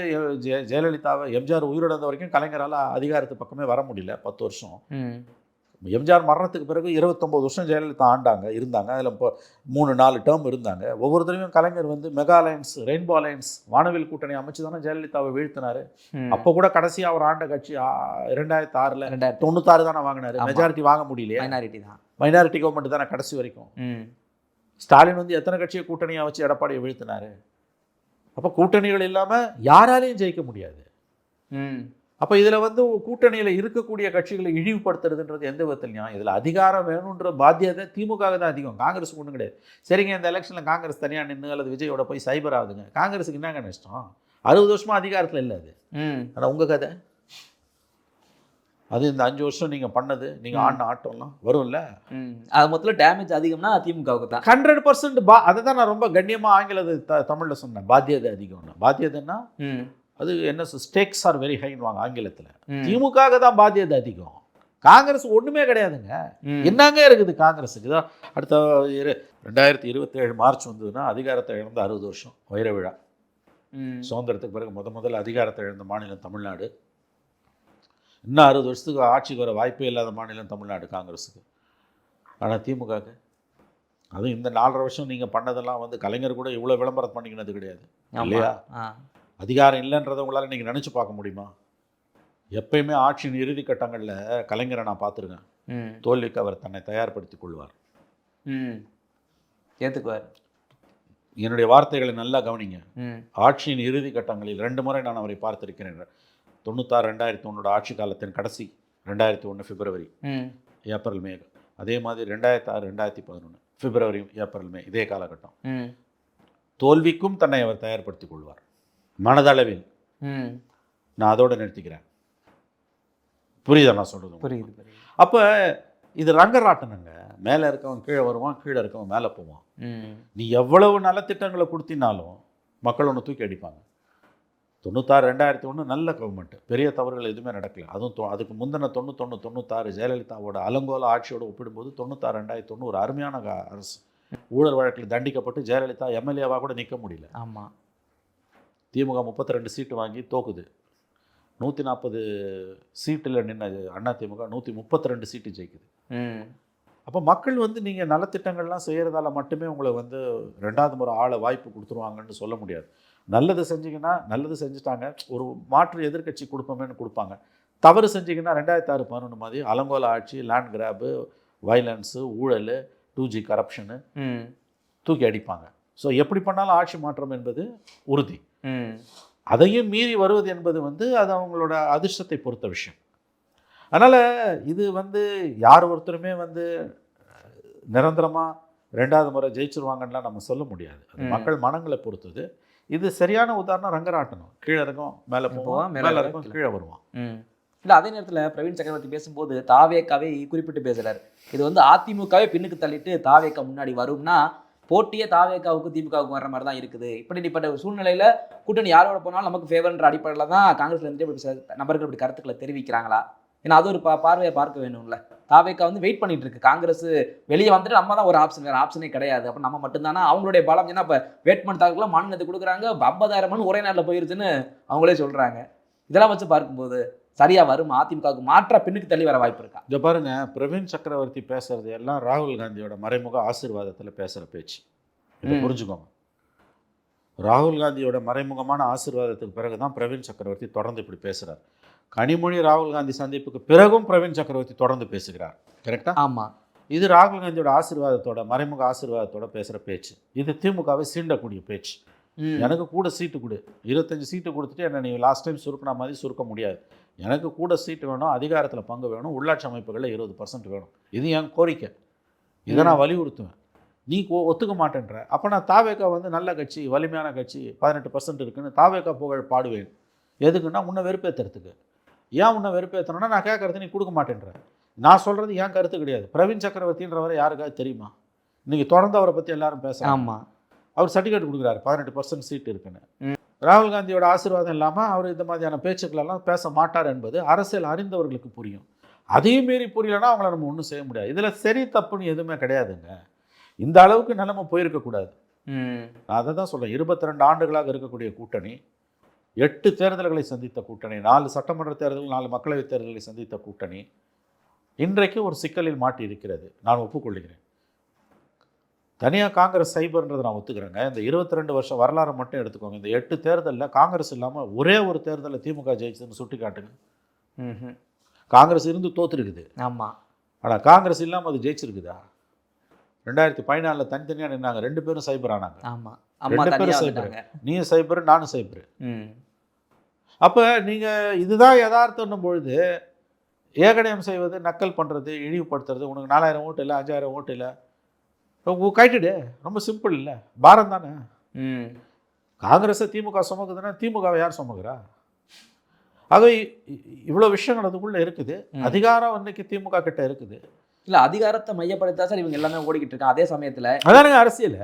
Speaker 2: ஜெயலலிதாவை, எம்ஜிஆர் உயிரோட இருந்த வரைக்கும் கலைஞரால் அதிகாரத்து பக்கமே வர முடியல 10 வருஷம். எம்ஜிஆர் மரணத்துக்கு பிறகு 29 வருஷம் ஜெயலலிதா இருந்தாங்க. அதில் இப்போ 3-4 டேர்ம் இருந்தாங்க. ஒவ்வொரு தடவையும் கலைஞர் வந்து மெகா அலையன்ஸ், ரெயின்போ அலையன்ஸ், வானவில் கூட்டணி அமைச்சு தானே ஜெயலலிதாவை வீழ்த்தினார். அப்போ கூட கடைசியாக அவர் ஆண்ட கட்சி 2006ல் 96 தானே வாங்கினார். மெஜாரிட்டி வாங்க முடியலையே, மைனாரிட்டி கவர்மெண்ட் தானே கடைசி வரைக்கும். ஸ்டாலின் வந்து எத்தனை கட்சியை கூட்டணியாக வச்சு எடப்பாடியை வீழ்த்தினார். அப்போ கூட்டணிகள் இல்லாமல் யாராலையும் ஜெயிக்க முடியாது. அப்போ இதில் வந்து கூட்டணியில் இருக்கக்கூடிய கட்சிகளை இழிவுபடுத்துறதுன்றது எந்த விதத்தில் நியாயம்? இதில் அதிகாரம் வேணுன்ற பாத்தியதை திமுக தான் அதிகம், காங்கிரஸுக்கு ஒன்றும் கிடையாது. சரிங்க, இந்த எலெக்ஷனில் காங்கிரஸ் தனியாக நின்று அல்லது விஜயோட போய் சைபர் ஆகுதுங்க, காங்கிரஸுக்கு என்னங்க நஷ்டம்? 60 வருஷமாக அதிகாரத்தில் இல்லை அது. ஆனால் உங்கள் கதை அது இந்த 5 வருஷம் நீங்கள் பண்ணது, நீங்கள் ஆடின ஆட்டம்லாம் வரும்ல.
Speaker 3: அது மொத்தத்தில் டேமேஜ் அதிகம்னா திமுகவுக்கு தான்
Speaker 2: 100%. அதை தான் நான் ரொம்ப கண்ணியமாக ஆங்கிலத்தை தமிழில் சொன்னேன். பாத்தியதை அதிகம்னா, பாத்தியதைன்னா அது என்ன, ஸ்டேக்ஸ் ஆர் வெரி ஹைன்னு வாங்க ஆங்கிலத்தில். திமுக தான் பாத்தியதை அதிகம், காங்கிரஸ் ஒன்றுமே கிடையாதுங்க. என்னங்க இருக்குது காங்கிரஸுக்கு? தான் அடுத்த 2027 மார்ச் வந்ததுன்னா அதிகாரத்தை இழந்த 60 வருஷம் வைர விழா. சுதந்திரத்துக்கு பிறகு முதல்ல அதிகாரத்தை இழந்த மாநிலம் தமிழ்நாடு. இன்னும் 60 வருஷத்துக்கு ஆட்சிக்கு வர வாய்ப்பே இல்லாத மாநிலம் தமிழ்நாடு காங்கிரஸுக்கு. ஆனால் திமுகவுக்கு அதுவும் இந்த 4.5 வருஷம் நீங்கள் பண்ணதெல்லாம் வந்து கலைஞர் கூட இவ்வளோ விளம்பரம் பண்ணிக்கினது கிடையாது இல்லையா? அதிகாரம் இல்லைன்றதை உங்களால் நீங்கள் நினச்சி பார்க்க முடியுமா? எப்பயுமே ஆட்சியின் இறுதி கட்டங்களில் கலைஞரை நான் பார்த்துருக்கேன். தோல்விக்கு அவர் தன்னை தயார்படுத்திக் கொள்வார்.
Speaker 3: ஏற்றுக்குவார்.
Speaker 2: என்னுடைய வார்த்தைகளை நல்லா கவனிங்க. ஆட்சியின் இறுதி கட்டங்களில் 2 முறை நான் அவரை பார்த்திருக்கிறேன். 96 2001 ஆட்சி காலத்தின் கடைசி 2001 பிப்ரவரி ஏப்ரல் மே, அதே மாதிரி 2006 2011 பிப்ரவரி ஏப்ரல் மே, இதே காலகட்டம். தோல்விக்கும் தன்னை அவர் தயார்படுத்திக் கொள்வார் மனதளவில். நான் அதோட நிறுத்திக்கிறேன். புரியுதா நான் சொல்றது?
Speaker 3: புரியுது.
Speaker 2: அப்போ இது ரங்கராட்டனுங்க. மேலே இருக்கவன் கீழே வருவான், கீழே இருக்கவன் மேலே போவான். நீ எவ்வளவு நலத்திட்டங்களை கொடுத்தினாலும் மக்கள் ஒன்று தூக்கி அடிப்பாங்க. 96 2001 நல்ல கவர்மெண்ட், பெரிய தவறுகள் எதுவுமே நடக்கல. அதுவும் அதுக்கு முந்தின 91 96 ஜெயலலிதாவோட அலங்கோல ஆட்சியோடு ஒப்பிடும்போது 96 2001 ஒரு அருமையான அரசு. ஊழல் வழக்கில் தண்டிக்கப்பட்டு ஜெயலலிதா எம்எல்ஏவாக கூட நிற்க முடியல.
Speaker 3: ஆமாம்.
Speaker 2: திமுக 32 சீட்டு வாங்கி தோக்குது. 140 சீட்டில் நின்ன அதிமுக 132 சீட்டு ஜெயிக்குது. அப்போ மக்கள் வந்து நீங்கள் நலத்திட்டங்கள்லாம் செய்கிறதால மட்டுமே உங்களை வந்து 2வது முறை ஆளை வாய்ப்பு கொடுத்துருவாங்கன்னு சொல்ல முடியாது. நல்லது செஞ்சிங்கன்னா நல்லது செஞ்சுட்டாங்க, ஒரு மாற்று எதிர்க்கட்சி கொடுப்போமேன்னு கொடுப்பாங்க. தவறு செஞ்சிங்கன்னா 2006 11 மாதிரி அலங்கோல ஆட்சி, லேண்ட் கிராபு, வயலன்ஸு, ஊழல், 2G கரப்ஷனு தூக்கி அடிப்பாங்க. ஸோ எப்படி பண்ணாலும் ஆட்சி மாற்றம் என்பது உறுதி. அதையும் மீறி வருவது என்பது வந்து அது அவங்களோட அதிர்ஷ்டத்தை பொறுத்த விஷயம். அதனால் இது வந்து யார் ஒருத்தருமே வந்து நிரந்தரமாக 2வது முறை ஜெயிச்சிருவாங்கலாம் நம்ம சொல்ல முடியாது. அது மக்கள் மனங்களை பொறுத்தது. இது சரியான உதாரணம் ரங்கராட்டனம். கீழே இருக்கும் மேலே போவான், மேலே இருக்கும் கீழே வருவான்.
Speaker 3: இல்லை, அதே நேரத்தில் பிரவீன் சக்கரவர்த்தி பேசும்போது தாவேக்காவே குறிப்பிட்டு பேசுகிறார். இது வந்து அதிமுகவே பின்னுக்கு தள்ளிட்டு தாவேக்கா முன்னாடி வரும்னா போட்டியே தாவேக்காவுக்கு திமுகவுக்கு வர்ற மாதிரி தான் இருக்குது. இப்படிப்பட்ட ஒரு சூழ்நிலையில் கூட்டணி யாரோட போனாலும் நமக்கு ஃபேவர்ன்ற அடிப்படையில் தான் காங்கிரஸ்ல இருந்து நபர்கள் இப்படி கருத்துக்களை தெரிவிக்கிறாங்களா? ஏன்னா அது ஒரு பார்வையை பார்க்க வேணும்ல. தாவேக்கா வந்து வெயிட் பண்ணிட்டு இருக்கு. காங்கிரஸ் வெளியே வந்துட்டு நம்ம தான் ஒரு ஆப்ஷன், வேறு ஆப்ஷனே கிடையாது. அப்போ நம்ம மட்டும்தானா அவங்களுடைய பலம்? ஏன்னா இப்போ வேட்புமனு தாக்கெல்லாம் மாநிலத்தை கொடுக்குறாங்க, 50,000 மணி ஒரே நாளில் போயிருச்சுன்னு அவங்களே சொல்கிறாங்க. இதெல்லாம் வச்சு பார்க்கும்போது சரியா வரும்? அதிமுகவுக்கு மாற்ற பின்னுக்கு தள்ளி வர வாய்ப்பு இருக்கா?
Speaker 2: இதை பாருங்க, பிரவீன் சக்கரவர்த்தி பேசுறது எல்லாம் ராகுல் காந்தியோட மறைமுக ஆசீர்வாதத்தில் பேசுகிற பேச்சு. இதை புரிஞ்சுக்கோங்க. ராகுல் காந்தியோட மறைமுகமான ஆசீர்வாதத்துக்கு பிறகு தான் பிரவீன் சக்கரவர்த்தி தொடர்ந்து இப்படி பேசுகிறார். கனிமொழி ராகுல் காந்தி சந்திப்புக்கு பிறகும் பிரவீன் சக்கரவர்த்தி தொடர்ந்து பேசுகிறார். கரெக்டா?
Speaker 3: ஆமாம்.
Speaker 2: இது ராகுல் காந்தியோட ஆசீர்வாதத்தோட மறைமுக ஆசீர்வாதத்தோட பேசுகிற பேச்சு. இது திமுகவை சீண்டக்கூடிய பேச்சு. எனக்கு கூட சீட்டு கொடு, 25 சீட்டு கொடுத்துட்டு என்ன நீ லாஸ்ட் டைம் சுருக்கின மாதிரி சுருக்க முடியாது. எனக்கு கூட சீட்டு வேணும், அதிகாரத்தில் பங்கு வேணும், உள்ளாட்சி அமைப்புகளில் 20% வேணும். இது என் கோரிக்கை. இதை நான் வலியுறுத்துவேன். நீ ஒத்துக்க மாட்டேன்ற. அப்போ நான் தாவேக்கா வந்து நல்ல கட்சி, வலிமையான கட்சி, 18% இருக்குன்னு தாவேக்கா புகழ் பாடுவேன். எதுக்குன்னா உன்னை வெறுப்பேற்றுறதுக்கு. ஏன் உன்னை வெறுப்பேற்றணும்னா நான் கேட்குறது நீ கொடுக்க மாட்டேன்ற. நான் சொல்கிறது ஏன் கருத்து கிடையாது. பிரவீன் சக்கரவர்த்தின்றவரை யாருக்காவது தெரியுமா? இன்றைக்கி தொடர்ந்து அவரை பற்றி எல்லாரும் பேசுகிறாங்க.
Speaker 3: ஆமாம்.
Speaker 2: அவர் சர்டிஃபிகேட் கொடுக்குறாரு 18% சீட் இருக்குன்னு. ராகுல் காந்தியோட ஆசீர்வாதம் இல்லாமல் அவர் இந்த மாதிரியான பேச்சுக்களெல்லாம் பேச மாட்டார் என்பது அரசியல் அறிந்தவர்களுக்கு புரியும். அதையும் மீறி புரியலன்னா அவங்கள நம்ம ஒன்றும் செய்ய முடியாது. இதில் சரி தப்புன்னு எதுவுமே கிடையாதுங்க. இந்த அளவுக்கு நிலைமை போயிருக்கக்கூடாது. நான் அதை தான் சொல்கிறேன். 22 ஆண்டுகளாக இருக்கக்கூடிய கூட்டணி, 8 தேர்தல்களை சந்தித்த கூட்டணி, 4 சட்டமன்ற தேர்தல்கள், 4 மக்களவைத் தேர்தல்களை சந்தித்த கூட்டணி இன்றைக்கு ஒரு சிக்கலில் மாட்டி இருக்கிறது. நான் ஒப்புக்கொள்கிறேன். தனியாக காங்கிரஸ் சைபர்ன்றதை நான் ஒத்துக்கிறேங்க. இந்த 22 வருஷம் வரலாறு மட்டும் எடுத்துக்கோங்க. இந்த 8 தேர்தலில் காங்கிரஸ் இல்லாமல் ஒரே ஒரு தேர்தலில் திமுக ஜெயிச்சதுன்னு சுட்டி காட்டுங்க. காங்கிரஸ் இருந்து தோற்றுருக்குது.
Speaker 3: ஆமாம்.
Speaker 2: ஆனால் காங்கிரஸ் இல்லாமல் அது ஜெயிச்சிருக்குதா? 2014 தனித்தனியாக நின்னாங்க, 2 பேரும் சைபர் ஆனாங்க.
Speaker 3: ஆமாம்,
Speaker 2: 2 பேரும் சைபர். நீயும் சைபர், நானும் சைபர். அப்போ நீங்கள் இதுதான் யதார்த்தம் பொழுது ஏகடயம் செய்வது, நக்கல் பண்ணுறது, இழிவுபடுத்துறது, உனக்கு 4000 ஓட்டு இல்லை, 5000 ஓட்டு இல்லை, கைட்டுடு. ரொம்ப சிம்பிள் இல்லை, பாரம் தானே. காங்கிரஸை திமுக சுமக்குதுன்னா திமுகவை யார் சுமக்குறா? ஆக இவ்வளோ விஷயங்கள் அதுக்குள்ளே இருக்குது. அதிகாரம் இன்னைக்கு திமுக கிட்ட இருக்குது.
Speaker 3: இல்லை, அதிகாரத்தை மையப்படுத்தா சார் இவங்க எல்லாமே ஓடிக்கிட்டு இருக்காங்க. அதே சமயத்தில்
Speaker 2: அதானுங்க அரசியல்.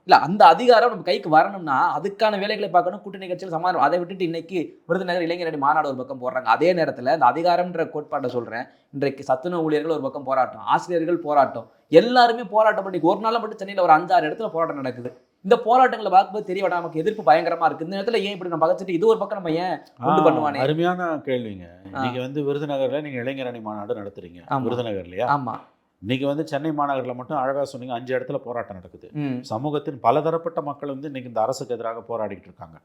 Speaker 3: இல்லை, அந்த அதிகாரம் நம்ம கைக்கு வரணும்னா அதுக்கான வேலைகளை பார்க்கணும். கூட்டணி கட்சியில் சமாதானம். அதை விட்டுட்டு இன்னைக்கு விருதுநகர் இளைஞரணி மாநாடு ஒரு பக்கம் போடுறாங்க. அதே நேரத்தில் இந்த அதிகாரம்ன்ற கோட்பாட்டை சொல்கிறேன். இன்றைக்கு சத்துணவு ஊழியர்கள் ஒரு பக்கம் போராட்டம், ஆசிரியர்கள் போராட்டம், எல்லாருமே போராட்டம் பண்ணி ஒரு நாள் மட்டும் சென்னையில் ஒரு 5-6 இடத்துல போராட்டம் நடக்குது. இந்த போராட்டங்களை பார்க்கும்போது தெரிய வேண்டாம், நமக்கு எதிர்ப்பு பயங்கரமா இருக்கு. இந்த நேரத்துல ஏன் இப்படி நம்ம பகச்சிட்டு இது ஒரு பக்கம் நம்ம ஏன் கொண்டு பண்ணுவானே?
Speaker 2: அருமையான கேள்விங்க. நீங்க வந்து விருதுநகர்ல நீங்க இளைஞர் அணி மாநாடு நடத்துறீங்க.
Speaker 3: ஆமா.
Speaker 2: விருதுநகர்லையா?
Speaker 3: ஆமா.
Speaker 2: இன்னைக்கு வந்து சென்னை மாநகரில் மட்டும் அழகா சொன்னீங்க, 5 இடத்துல போராட்டம் நடக்குது. சமூகத்தின் பலதரப்பட்ட மக்கள் வந்து இன்னைக்கு இந்த அரசுக்கு எதிராக போராடிக்கிட்டு இருக்காங்க.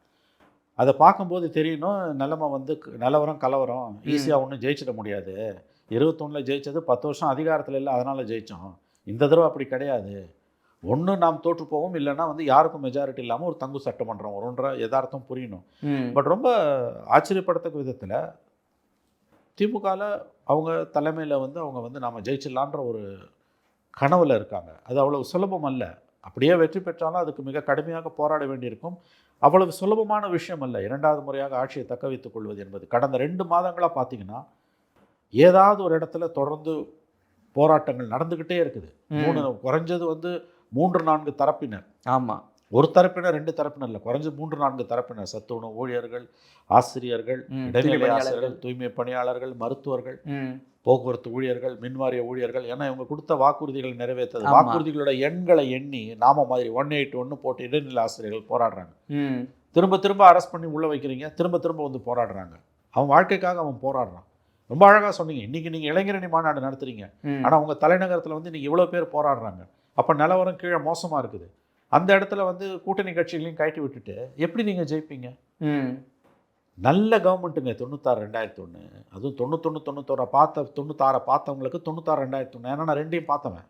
Speaker 2: அதை பார்க்கும்போது தெரியணும், நிலைமை வந்து நிலவரம் கலவரம் ஈஸியாக ஒன்றும் ஜெயிச்சிட முடியாது. 21 ஜெயிச்சது 10 வருஷம் அதிகாரத்தில் இல்லை, அதனால ஜெயித்தோம். இந்த தடவை அப்படி கிடையாது. ஒன்று நாம் தோற்று போவோம், இல்லைன்னா வந்து யாருக்கும் மெஜாரிட்டி இல்லாமல் ஒரு தங்கு சட்டமன்றம் வரும்ன்ற யதார்த்தம் புரியணும். பட் ரொம்ப ஆச்சரியப்படத்தக்க விதத்தில் திமுகவில் அவங்க தலைமையில் வந்து அவங்க வந்து நாம் ஜெயிச்சிடலான்ற ஒரு கனவில் இருக்காங்க. அது அவ்வளவு சுலபம் அல்ல. அப்படியே வெற்றி பெற்றாலும் அதுக்கு மிக கடுமையாக போராட வேண்டியிருக்கும். அவ்வளவு சுலபமான விஷயம் அல்ல 2வது முறையாக ஆட்சியை தக்க வைத்துக் கொள்வது என்பது. கடந்த 2 மாதங்களாக பார்த்தீங்கன்னா ஏதாவது ஒரு இடத்துல தொடர்ந்து போராட்டங்கள் நடந்துக்கிட்டே இருக்குது. குறைஞ்சது வந்து 3-4 தரப்பினர்.
Speaker 3: ஆமாம்.
Speaker 2: ஒரு தரப்பினர் 2 தரப்பினர் இல்லை, குறைஞ்ச 3-4 தரப்பினர். சத்துணவு ஊழியர்கள், ஆசிரியர்கள், இடைநிலை ஆசிரியர்கள், தூய்மை பணியாளர்கள், மருத்துவர்கள், போக்குவரத்து ஊழியர்கள், மின்வாரிய ஊழியர்கள். ஏன்னா இவங்க கொடுத்த வாக்குறுதிகளை நிறைவேற்றது. வாக்குறுதிகளோட எண்களை எண்ணி நாம மாதிரி 181 போட்டு இடைநிலை ஆசிரியர்கள் போராடுறாங்க. திரும்ப திரும்ப அரெஸ்ட் பண்ணி உள்ள வைக்கிறீங்க, திரும்ப திரும்ப வந்து போராடுறாங்க. அவன் வாழ்க்கைக்காக அவன் போராடுறான். ரொம்ப அழகாக சொன்னீங்க. இன்னைக்கு நீங்கள் இளைஞரணி மாநாடு நடத்துறீங்க, ஆனால் உங்கள் தலைநகரத்தில் வந்து நீங்கள் இவ்வளோ பேர் போராடுறாங்க. அப்போ நிலவரம் கீழே மோசமாக இருக்குது. அந்த இடத்துல வந்து கூட்டணி கட்சிகளையும் கழட்டி விட்டுட்டு எப்படி நீங்கள் ஜெயிப்பீங்க? நல்ல கவர்மெண்ட்டுங்க 96-2001. அதுவும் 91-96 பார்த்தவங்களுக்கு 96-2001. ஏன்னா நான் 2ஐயும் பார்த்தவன்.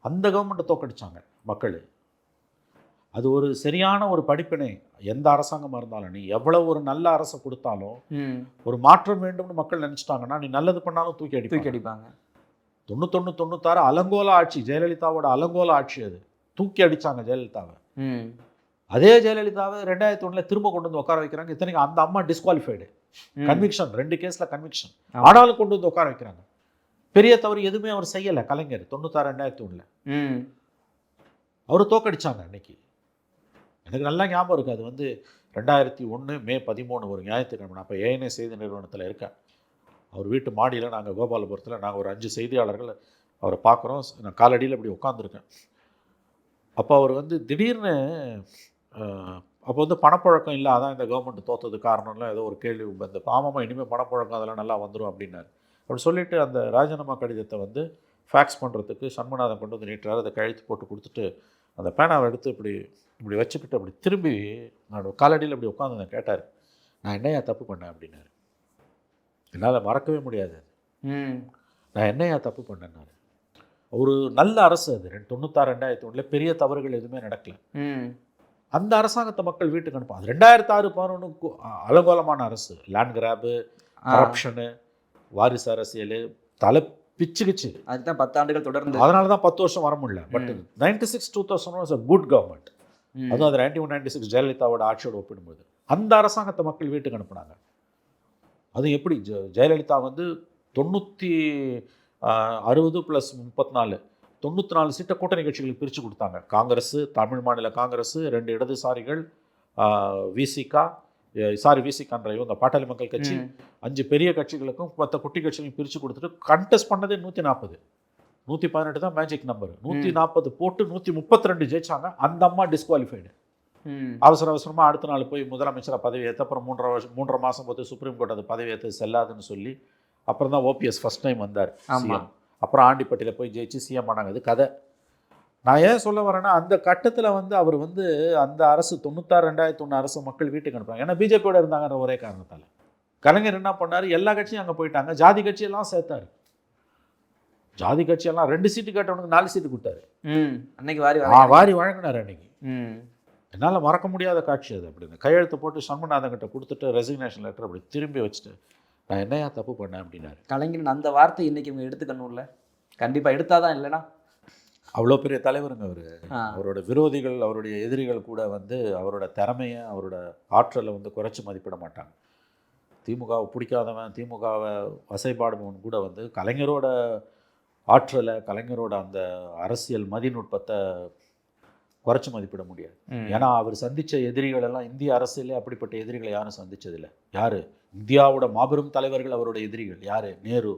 Speaker 2: அந்த கவர்மெண்ட்டை தோக்கடிச்சாங்க மக்கள். அது ஒரு சரியான ஒரு படிப்பினை. எந்த அரசாங்கமாக இருந்தாலும் நீ எவ்வளவு ஒரு நல்ல அரசை கொடுத்தாலும் ஒரு மாற்றம் வேண்டும்னு மக்கள் நினச்சிட்டாங்கன்னா நீ நல்லது பண்ணாலும் தூக்கி அடிப்பாங்க. 91-96 அலங்கோல ஆட்சி, ஜெயலலிதாவோட அலங்கோல ஆட்சி. அது தூக்கி அடித்தாங்க ஜெயலலிதாவை. அதே ஜெயலலிதாவை 2001 திரும்ப கொண்டு வந்து உட்கார வைக்கிறாங்க. இத்தனைக்கு அந்த அம்மா டிஸ்குவாலிஃபைடு, கன்விக்ஷன், 2 கேஸில் கன்விக்ஷன். ஆனாலும் கொண்டு வந்து உட்கார வைக்கிறாங்க. பெரிய தவறு எதுவுமே அவர் செய்யலை. கலைஞர் 96-2001 அவர் தோக்கடிச்சாங்க அன்னைக்கு. எனக்கு நல்லா ஞாபகம் இருக்குது. அது வந்து 2001 மே 13 ஒரு ஞாயிற்றுக்கிழமை. அப்போ ஏஎன்ஏ செய்தி நிறுவனத்தில் இருக்கேன். அவர் வீட்டு மாடியில் நாங்கள் கோபாலபுரத்தில் நாங்கள் ஒரு 5 செய்தியாளர்கள் அவரை பார்க்குறோம். நான் காலடியில் அப்படி உட்காந்துருக்கேன். அப்போ அவர் வந்து திடீர்னு அப்போ வந்து பணப்பழக்கம் இல்லை, அதான் இந்த கவர்மெண்ட் தோற்றது காரணம்லாம் ஏதோ ஒரு கேள்வி வந்து, ஆமாம்மா இனிமேல் பணப்பழக்கம் அதெல்லாம் நல்லா வந்துடும் அப்படின்னாரு. அப்படி சொல்லிவிட்டு அந்த ராஜினாமா கடிதத்தை வந்து ஃபேக்ஸ் பண்ணுறதுக்கு சண்முகநாதன் கொண்டு வந்து நீட்டுறாரு. அதை கழுத்து போட்டு கொடுத்துட்டு அந்த பேனாவை எடுத்து இப்படி வச்சுக்கிட்டு அப்படி திரும்பி நான் காலடியில் அப்படி உட்காந்து கேட்டார், நான் என்னையா தப்பு பண்ணேன் அப்படின்னாரு. என்னால் மறக்கவே முடியாது. நான் என்னையா தப்பு பண்ணேன்னாரு. ஒரு நல்ல அரசு அது. 96-2001 பெரிய தவறுகள் எதுவுமே நடக்கல. அந்த அரசாங்கத்தை மக்கள் வீட்டுக்கு அனுப்பாங்க. 2006-11 அலங்கோலமான அரசு. லேண்ட் கிராபு, கரப்ஷனு, வாரிசு அரசியல் தலை பிச்சுக்கிச்சு.
Speaker 3: அதுதான் 10 ஆண்டுகள் தொடர்ந்து.
Speaker 2: அதனால தான் 10 வருஷம் வர முடியல. But 96-2001 was a good government. அதுவும் அது 91-96 ஜெயலலிதாவோட ஆட்சியோடு ஒப்பிடும்போது அந்த அரசாங்கத்தை மக்கள் வீட்டுக்கு அனுப்புனாங்க. அது எப்படி? ஜெயலலிதா வந்து 960 + 34 94 சீட்டை கூட்டணி கட்சிகளுக்கு பிரித்து கொடுத்தாங்க. காங்கிரஸ், தமிழ் மாநில காங்கிரஸ், 2 இடதுசாரிகள், விசிகான்ற இவங்க பாட்டாளி மக்கள் கட்சி, 5 பெரிய கட்சிகளுக்கும் 10 குட்டி கட்சிகளுக்கும் பிரித்து கொடுத்துட்டு கண்டெஸ்ட் பண்ணதே 140. 118 தான் மேஜிக் நம்பர். 140 போட்டு 132 ஜெயிச்சாங்க. அந்த அம்மா டிஸ்குவாலிஃபைடு. அவசரமாக அடுத்த நாள் போய் முதலமைச்சராக பதவி ஏற்று அப்புறம் 3.5 மாதம் போது சுப்ரீம் கோர்ட் அது பதவி ஏற்று செல்லாதுன்னு சொல்லி அப்புறம் தான் ஓபிஎஸ் ஃபர்ஸ்ட் டைம் வந்தார் சிஎம். அப்புறம் ஆண்டிப்பட்டியில் போய் ஜெயிச்சு சிஎம் ஆனாங்க. அது கதை. நான் ஏன் சொல்ல வரேன்னா அந்த கட்டத்தில் வந்து அவர் வந்து அந்த அரசு 96-2001 அரசு மக்கள் வீட்டுக்கு அனுப்புறாங்க. ஏன்னா பிஜேபியோட இருந்தாங்கன்ற ஒரே காரணத்தால். கலைஞர் என்ன பண்ணார், எல்லா கட்சியும் அங்கே போயிட்டாங்க. ஜாதி கட்சியெல்லாம் சேர்த்தாரு. ஜாதி கட்சியெல்லாம் 2 சீட்டு கேட்டவனுக்கு 4 சீட்டு கொடுத்தாரு.
Speaker 3: அன்னைக்கு
Speaker 2: வாரி வழங்கினார் அன்னைக்கு. என்னால் மறக்க முடியாத காட்சி அது. அப்படின்னு கையெழுத்து போட்டு சண்முகநாதன் கிட்ட கொடுத்துட்டு ரெசிக்னேஷன் லெட்டர் அப்படி திரும்பி வச்சுட்டு நான் என்னையா தப்பு பண்ணேன் அப்படின்னாரு.
Speaker 3: கலைஞர் அந்த வார்த்தை இன்னைக்கு இவங்க எடுத்துக்கணும்ல, கண்டிப்பாக எடுத்தாதான். இல்லைன்னா
Speaker 2: அவ்வளோ பெரிய தலைவருங்க அவர். அவரோட விரோதிகள், அவருடைய எதிரிகள் கூட வந்து அவரோட திறமையை, அவரோட ஆற்றலை வந்து குறைச்சி மதிப்பிட மாட்டாங்க. திமுகவை பிடிக்காதவன், திமுகவை வசைபாடுபவன் கூட வந்து கலைஞரோட ஆற்றலை, கலைஞரோட அந்த அரசியல் மதிநுட்பத்தை குறைச்சி மதிப்பிட முடியாது. ஏன்னா அவர் சந்தித்த எதிரிகள் எல்லாம் இந்திய அரசியலே அப்படிப்பட்ட எதிரிகளை யாரும் சந்தித்ததில்லை. யார்? இந்தியாவோட மாபெரும் தலைவர்கள் அவரோட எதிரிகள். யார்? நேரு,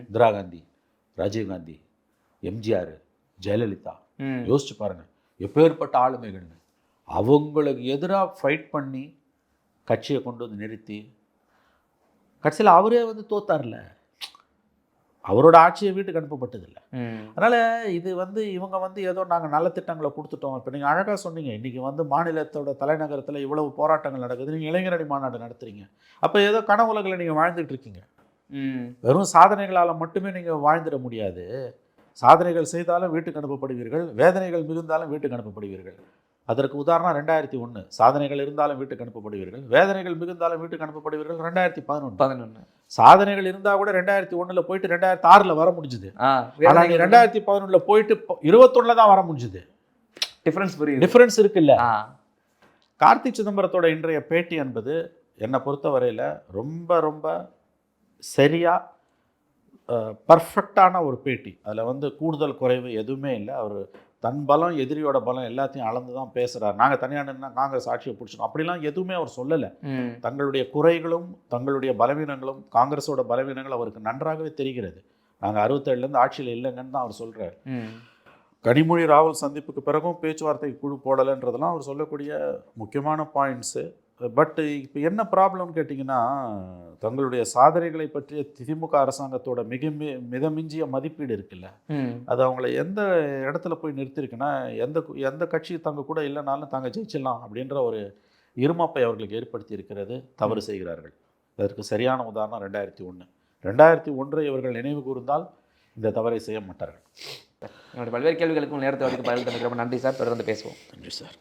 Speaker 2: இந்திரா காந்தி, ராஜீவ்காந்தி, எம்ஜிஆர், ஜெயலலிதா. யோசிச்சு பாருங்க. எப்பேற்பட்ட ஆளுமைகள்னு. அவங்களுக்கு எதிராக ஃபைட் பண்ணி கட்சியை கொண்டு வந்து நிறுத்தி கட்சியில் அவரே வந்து தோத்தார்ல, அவரோட ஆட்சியை வீட்டுக்கு அனுப்பப்பட்டதில்லை. அதனால் இது வந்து இவங்க வந்து ஏதோ நாங்கள் நல்ல திட்டங்களை கொடுத்துட்டோம். இப்போ நீங்கள் அழகாக சொன்னீங்க, இன்றைக்கி வந்து மாநிலத்தோட தலைநகரத்தில் இவ்வளவு போராட்டங்கள் நடக்குது, நீங்கள் இளைஞரணி மாநாடு நடத்துகிறீங்க. அப்போ ஏதோ கனவுலகில் நீங்கள் வாழ்ந்துட்டு இருக்கீங்க. வெறும் சாதனைகளால் மட்டுமே நீங்கள் வாழ்ந்துட முடியாது. சாதனைகள் செய்தாலும் வீட்டுக்கு அனுப்பப்படுவீர்கள், வேதனைகள் மிகுந்தாலும் வீட்டுக்கு அனுப்பப்படுவீர்கள். அதற்கு உதாரணம் 2001. சாதனைகள் இருந்தாலும் வீட்டுக்கு அனுப்பப்படுவீர்கள், வேதனைகள் மிகுந்தாலும் வீட்டுக்கு அனுப்பப்படுவீர்கள் 2011. சாதனைகள் இருந்தால் கூட 2001 போயிட்டு 2006 வர முடிஞ்சுது. ஆனால் நீ 2011 போயிட்டு 21 தான் வர முடிஞ்சுது. டிஃபரன்ஸ் இருக்குல்ல. கார்த்தி சிதம்பரத்தோட இன்றைய பேட்டி என்பது என்னை பொறுத்தவரையில் ரொம்ப ரொம்ப சரியாக பர்ஃபெக்டான ஒரு பேட்டி. அதில் வந்து கூடுதல் குறைவு எதுவுமே இல்லை. அவர் தன் பலம் எதிரியோட பலம் எல்லாத்தையும் அளந்து தான் பேசுகிறார். நாங்கள் தனியாக நின்னா காங்கிரஸ் ஆட்சியை பிடிச்சிடும் அப்படிலாம் எதுவுமே அவர் சொல்லலை. தங்களுடைய குறைகளும் தங்களுடைய பலவீனங்களும் காங்கிரஸோட பலவீனங்கள் அவருக்கு நன்றாகவே தெரிகிறது. நாங்கள் 67லேருந்து ஆட்சியில் இல்லைங்கன்னு தான் அவர் சொல்கிறார். கனிமொழி ராகுல் சந்திப்புக்கு பிறகும் பேச்சுவார்த்தைக்கு குழு போடலைன்றதெல்லாம் அவர் சொல்லக்கூடிய முக்கியமான பாயிண்ட்ஸு. பட் இப்போ என்ன ப்ராப்ளம்னு கேட்டிங்கன்னா, தங்களுடைய சாதனைகளை பற்றிய திமுக அரசாங்கத்தோட மிதமிஞ்சிய மதிப்பீடு இருக்குல்ல, அது அவங்கள எந்த இடத்துல போய் நிறுத்திருக்குன்னா, எந்த கட்சி தங்க கூட இல்லைனாலும் தாங்க ஜெயிச்சிடலாம் அப்படின்ற ஒரு இருமாப்பை அவர்களுக்கு ஏற்படுத்தி இருக்கிறது. தவறு செய்கிறார்கள். அதற்கு சரியான உதாரணம் 2001 இவர்கள் நினைவு கூர்ந்தால் இந்த தவறை செய்ய மாட்டார்கள்.
Speaker 3: என்னுடைய பல்வேறு கேள்விகளுக்கும் நேரத்தை வரைக்கும் பதில் தந்துக்கிறோம். நன்றி சார். தொடர்ந்து பேசுவோம்.
Speaker 2: நன்றி சார்.